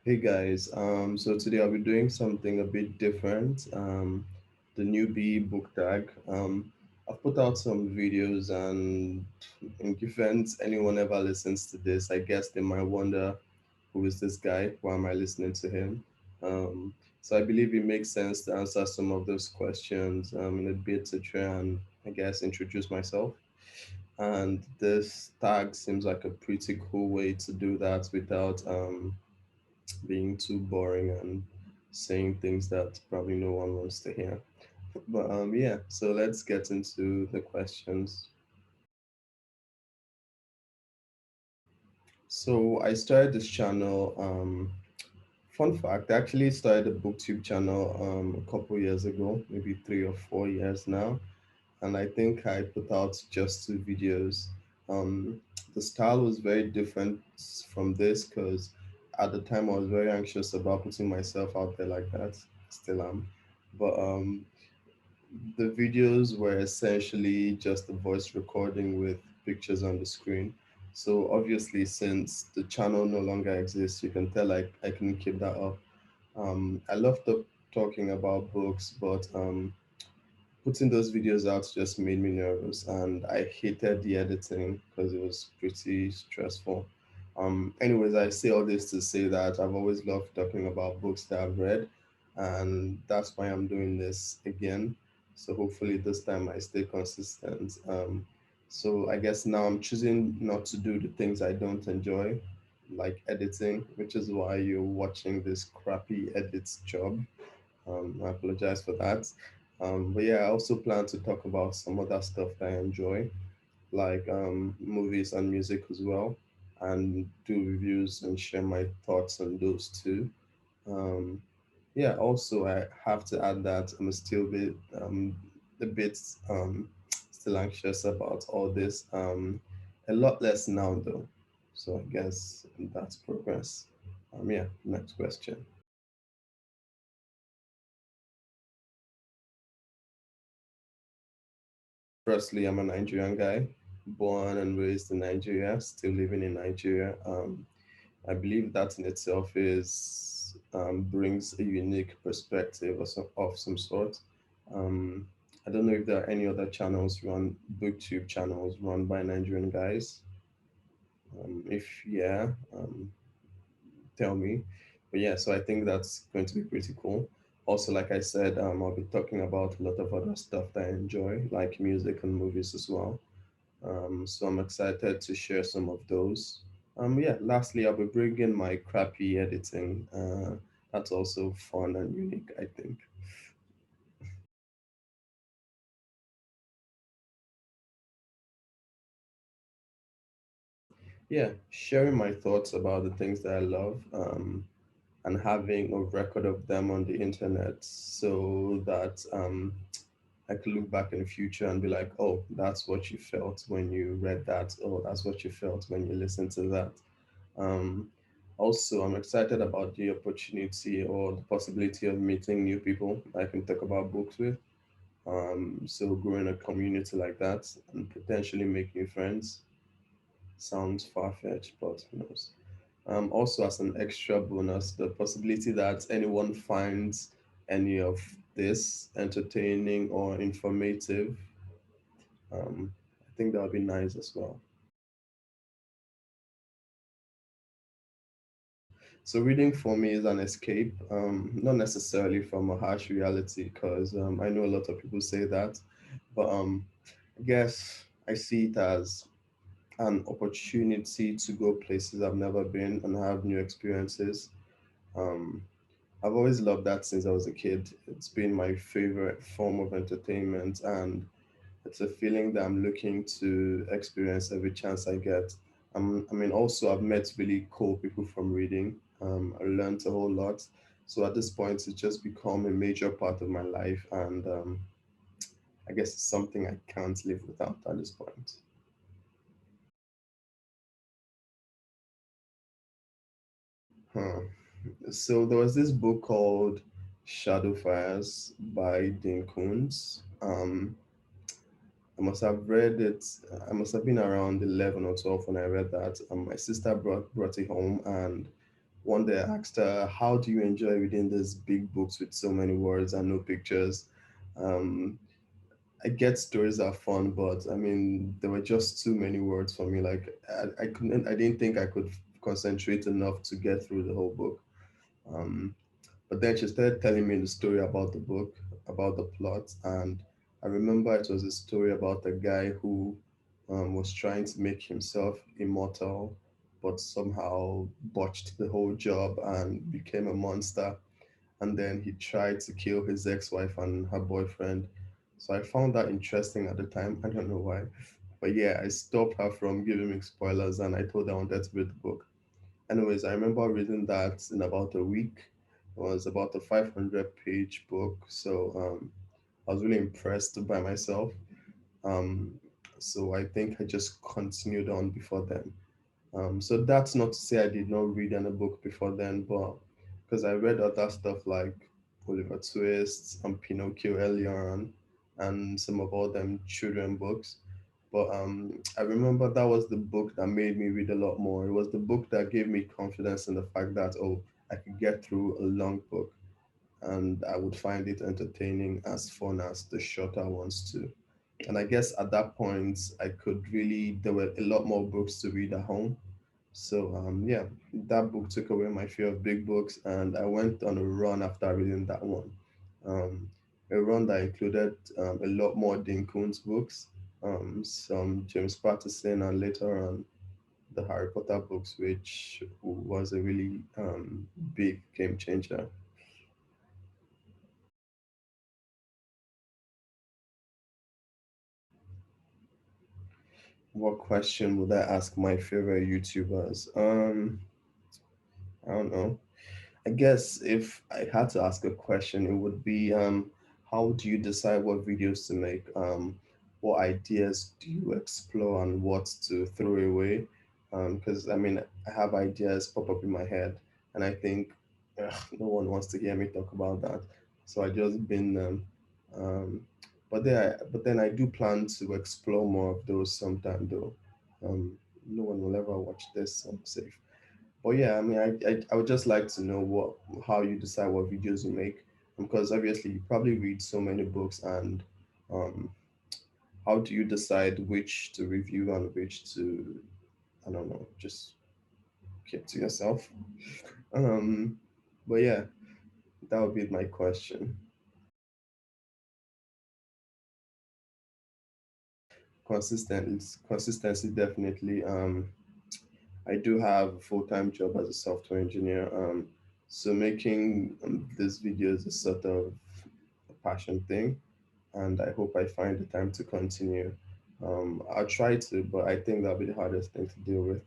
Hey guys, so today I'll be doing something a bit different. The newbie book tag. I've put out some videos, and in defense, anyone ever listens to this, I guess they might wonder who is this guy? Why am I listening to him? So I believe it makes sense to answer some of those questions in a bit to try and, I guess, introduce myself. And this tag seems like a pretty cool way to do that without being too boring and saying things that probably no one wants to hear. But yeah, so let's get into the questions. So I started this channel. Fun fact, I actually started a booktube channel a couple years ago, maybe 3 or 4 years now. And I think I put out just two videos. The style was very different from this because at the time I was very anxious about putting myself out there like that. Still am. But the videos were essentially just a voice recording with pictures on the screen. So obviously, since the channel no longer exists, you can tell I couldn't keep that up. I love talking about books, but putting those videos out just made me nervous, and I hated the editing because it was pretty stressful. Anyways, I say all this to say that I've always loved talking about books that I've read, and that's why I'm doing this again. So hopefully this time I stay consistent. So I guess now I'm choosing not to do the things I don't enjoy, like editing, which is why you're watching this crappy edits job. I apologize for that. But yeah, I also plan to talk about some other stuff that I enjoy, like movies and music as well, and do reviews and share my thoughts on those too. Um, yeah, also I have to add that I'm still a bit still anxious about all this. A lot less now though, so I guess that's progress. Yeah, next question. Firstly, I'm a Nigerian guy, born and raised in Nigeria, still living in Nigeria. I believe that in itself is brings a unique perspective of some sort. Um, I don't know if there are any other channels booktube channels run by Nigerian guys. If yeah, tell me. But yeah, so I think that's going to be pretty cool. Also, like I said, I'll be talking about a lot of other stuff that I enjoy, like music and movies as well. So I'm excited to share some of those. Yeah, lastly, I'll be bringing my crappy editing. That's also fun and unique, I think. Yeah, sharing my thoughts about the things that I love, and having a record of them on the internet so that I could look back in the future and be like, oh, that's what you felt when you read that, or that's what you felt when you listened to that. Um, Also, I'm excited about the opportunity or the possibility of meeting new people I can talk about books with. So growing a community like that and potentially make new friends sounds far-fetched, but who knows? Also, as an extra bonus, the possibility that anyone finds any of this entertaining or informative, I think that would be nice as well. So reading for me is an escape, not necessarily from a harsh reality, because I know a lot of people say that, but I guess I see it as an opportunity to go places I've never been and have new experiences. Um, I've always loved that since I was a kid. It's been my favorite form of entertainment, and it's a feeling that I'm looking to experience every chance I get. I mean, also, I've met really cool people from reading. I learned a whole lot. So at this point, it's just become a major part of my life. And I guess it's something I can't live without at this point. Huh. So there was this book called Shadow Fires by Dean Koontz. I must have read it. I must have been around 11 or 12 when I read that. My sister brought it home, and one day I asked her, "How do you enjoy reading these big books with so many words and no pictures?" Um, I get stories are fun, but I mean, there were just too many words for me. Like I didn't think I could concentrate enough to get through the whole book. Um, but then she started telling me the story about the book, about the plot, and I remember it was a story about a guy who was trying to make himself immortal, but somehow botched the whole job and became a monster. And then he tried to kill his ex-wife and her boyfriend. So I found that interesting at the time. I don't know why. But yeah, I stopped her from giving me spoilers and I told her I wanted to read the book. Anyways, I remember reading that in about a week. It was about a 500-page book. So I was really impressed by myself. Um, so I think I just continued on before then. So that's not to say I did not read any book before then, but because I read other stuff like Oliver Twist and Pinocchio earlier on, and some of all them children books. But I remember that was the book that made me read a lot more. It was the book that gave me confidence in the fact that, oh, I could get through a long book and I would find it entertaining as fun as the shorter ones too. And I guess at that point, I could really, there were a lot more books to read at home. So yeah, that book took away my fear of big books, and I went on a run after reading that one. Um, a run that included a lot more Dean Koontz books, some James Patterson, and later on the Harry Potter books, which was a really big game changer. What question would I ask my favorite YouTubers? I don't know. I guess if I had to ask a question, it would be how do you decide what videos to make? What ideas do you explore and what to throw away? Because I mean, I have ideas pop up in my head, and I think ugh, no one wants to hear me talk about that, so I just bin them. Um, but then I do plan to explore more of those sometime, though. Um, no one will ever watch this. I'm safe. But yeah, I mean, I would just like to know how you decide what videos you make, because obviously you probably read so many books, and um, how do you decide which to review and which to, I don't know, just keep to yourself? Um, but yeah, that would be my question. Consistency definitely. I do have a full-time job as a software engineer. So making these videos is sort of a passion thing, and I hope I find the time to continue. I'll try to, but I think that'll be the hardest thing to deal with.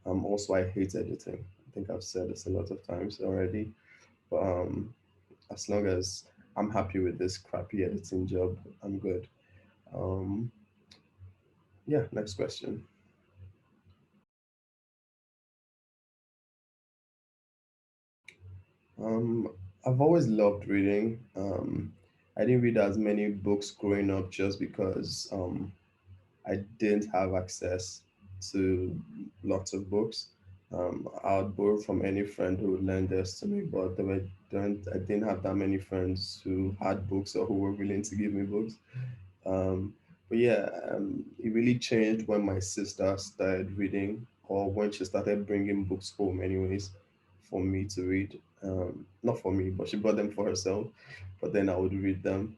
Also, I hate editing. I think I've said this a lot of times already, but as long as I'm happy with this crappy editing job, I'm good. Um, yeah, next question. Um, I've always loved reading. I didn't read as many books growing up just because I didn't have access to lots of books. I would borrow from any friend who would lend theirs to me, but I didn't have that many friends who had books or who were willing to give me books. Um, but yeah, it really changed when my sister started reading, or when she started bringing books home, anyways, for me to read. Not for me, but she brought them for herself. But then I would read them.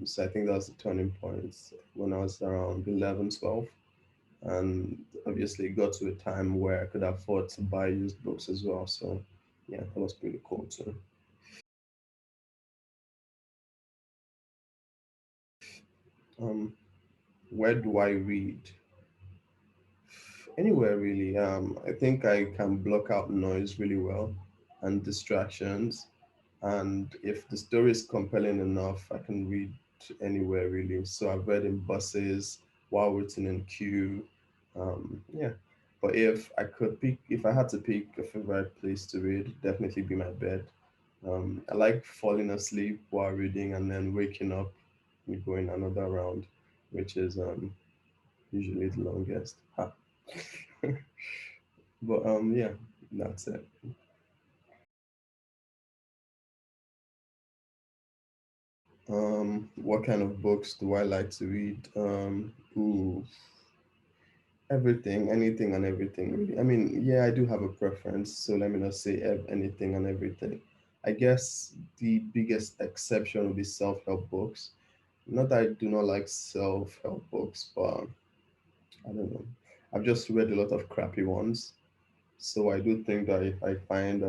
So I think that was the turning point when I was around 11, 12. And obviously, it got to a time where I could afford to buy used books as well. So yeah, that was pretty cool too. Um, where do I read? Anywhere really. I think I can block out noise really well and distractions. And if the story is compelling enough, I can read anywhere really. So I've read in buses, while waiting in queue. Yeah. But if I had to pick a favorite place to read, definitely be my bed. I like falling asleep while reading and then waking up and going another round, which is usually the longest. Ha. But yeah, that's it. What kind of books do I like to read? Ooh, everything, anything and everything, really. I mean, yeah, I do have a preference, so let me not say anything and everything. I guess the biggest exception would be self-help books. Not that I do not like self-help books, but I don't know. I've just read a lot of crappy ones. So I do think that if I find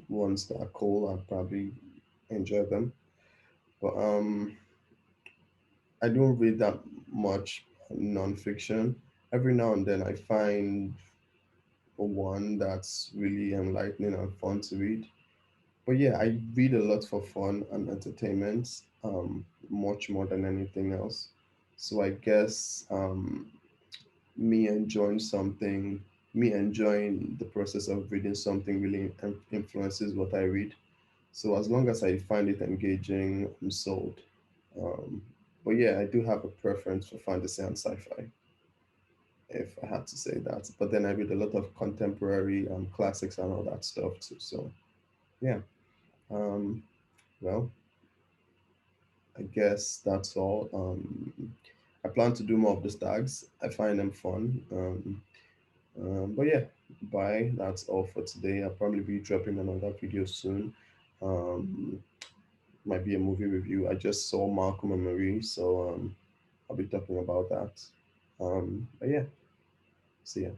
ones that are cool, I'll probably enjoy them. But I don't read that much nonfiction. Every now and then I find one that's really enlightening and fun to read. But yeah, I read a lot for fun and entertainment, much more than anything else. So I guess me enjoying something, me enjoying the process of reading something really influences what I read. So as long as I find it engaging, I'm sold. Um, but yeah, I do have a preference for fantasy and sci-fi, if I had to say that. But then I read a lot of contemporary classics and all that stuff too. So yeah, um, well, I guess that's all. I plan to do more of the stags. I find them fun. But yeah, bye. That's all for today. I'll probably be dropping another video soon. Um, might be a movie review. I just saw Malcolm and Marie, so I'll be talking about that. But yeah, see ya.